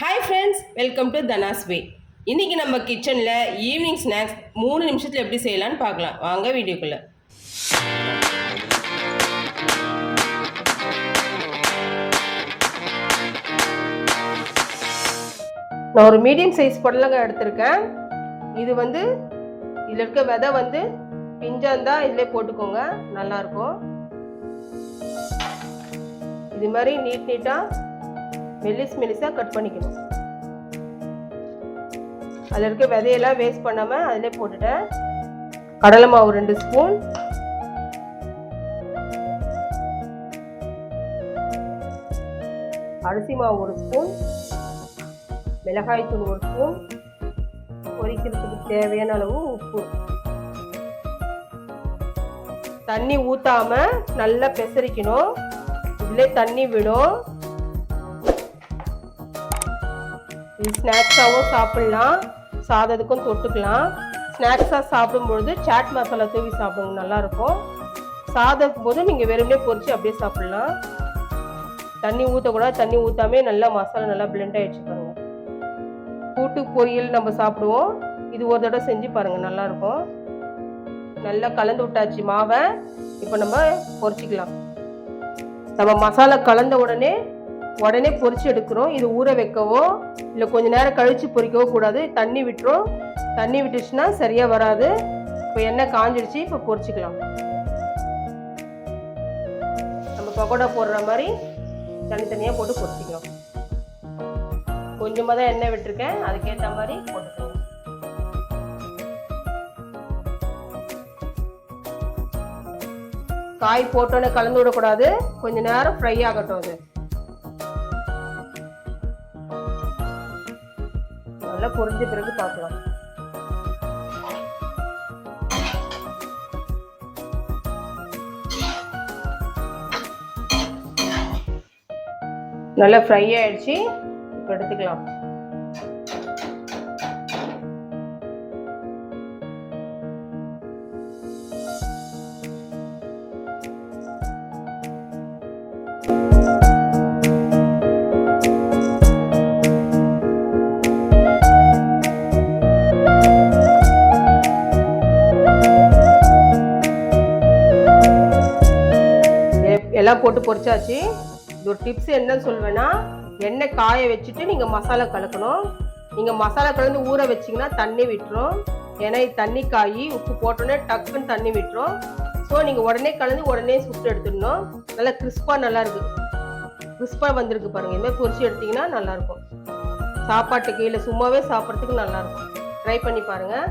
Hi friends, welcome to Dhana's way. இன்னைக்கு நம்ம கிச்சன்ல ஈவினிங் ஸ்நாக்ஸ் 3 நிமிஷத்துல எப்படி செய்யலாம்னு பார்க்கலாம். வாங்க வீடியோக்குள்ள. நான் ஒரு மீடியம் சைஸ் புடலங்காய் எடுத்திருக்கேன். இது இதுல இருக்க விதை பிஞ்சா இருந்தா இதுல போட்டுக்கோங்க, நல்லா இருக்கும். இது மாதிரி நீட்டா மெல்லிசா கட் பண்ணிக்கணும். அதில் இருக்க விதையெல்லாம் வேஸ்ட் பண்ணாமல் அதிலே போட்டுட்டேன். கடலை மாவு 2 ஸ்பூன், அரிசி மாவு 1 ஸ்பூன், மிளகாய் தூள் 1 ஸ்பூன், பொரிக்கிறதுக்கு தேவையான அளவு உப்பு. தண்ணி ஊற்றாம நல்லா பெசரிக்கணும். இதிலே தண்ணி விடும். இது ஸ்நாக்ஸாகவும் சாப்பிட்லாம், சாதத்துக்கும் தொட்டுக்கலாம். ஸ்நாக்ஸாக சாப்பிடும்பொழுது சாட் மசாலா தூவி சாப்பிடுங்க, நல்லாயிருக்கும். சாதத்துக்கும் போது நீங்கள் வெறுமனே பொரிச்சு அப்படியே சாப்பிட்லாம். தண்ணி ஊற்றக்கூடாது. தண்ணி ஊற்றாமே நல்லா மசாலா நல்லா பிளெண்ட் ஆகிடுச்சு பாருங்கள். கூட்டு பொரியல் நம்ம சாப்பிடுவோம். இது ஒரு தடவை செஞ்சு பாருங்கள், நல்லாயிருக்கும். நல்லா கலந்து விட்டாச்சு மாவை. இப்போ நம்ம பொரிச்சிக்கலாம். நம்ம மசாலா கலந்த உடனே பொரிச்சு எடுக்கிறோம். இது ஊற வைக்கவோ இல்லை கொஞ்ச நேரம் கழிச்சு பொரிக்கவோ கூடாது. தண்ணி விட்டுரும். தண்ணி விட்டுச்சுன்னா சரியா வராது. இப்போ எண்ணெய் காஞ்சிடுச்சு. இப்போ பொரிச்சுக்கலாம். நம்ம பக்கோடா போடுற மாதிரி தனித்தனியாக போட்டு பொரிச்சிக்கலாம். கொஞ்சமாக தான் எண்ணெய் விட்டுருக்கேன், அதுக்கேற்ற மாதிரி போட்டுக்கலாம். காய் போட்டோன்னே கலந்து விடக்கூடாது. கொஞ்ச நேரம் ஃப்ரை ஆகட்டும். அது நல்லா பொரிஞ்ச பிறகு பார்க்கலாம். நல்லா ஃப்ரை ஆயிடுச்சு. இப்போ எடுத்துக்கலாம். எல்லாம் போட்டு பொரிச்சாச்சு. இது ஒரு டிப்ஸ் என்னன்னு சொல்வேன்னா, எண்ணெய் காய வச்சுட்டு நீங்கள் மசாலா கலக்கணும். நீங்கள் மசாலா கலந்து ஊற வச்சிங்கன்னா தண்ணி விட்டுரும். ஏன்னா இது தண்ணி காய் உப்பு போட்டோன்னே டக்குன்னு தண்ணி விட்டுரும். ஸோ நீங்கள் உடனே கலந்து உடனே சுட்டு எடுத்துடணும். நல்லா கிறிஸ்பாக நல்லா இருக்கு. கிறிஸ்பாக வந்திருக்கு பாருங்கள். இதுமாதிரி பொரிச்சு எடுத்திங்கன்னா நல்லாயிருக்கும். சாப்பாட்டுக்கு இல்லை சும்மாவே சாப்பிட்றதுக்கு நல்லாயிருக்கும். ட்ரை பண்ணி பாருங்கள்.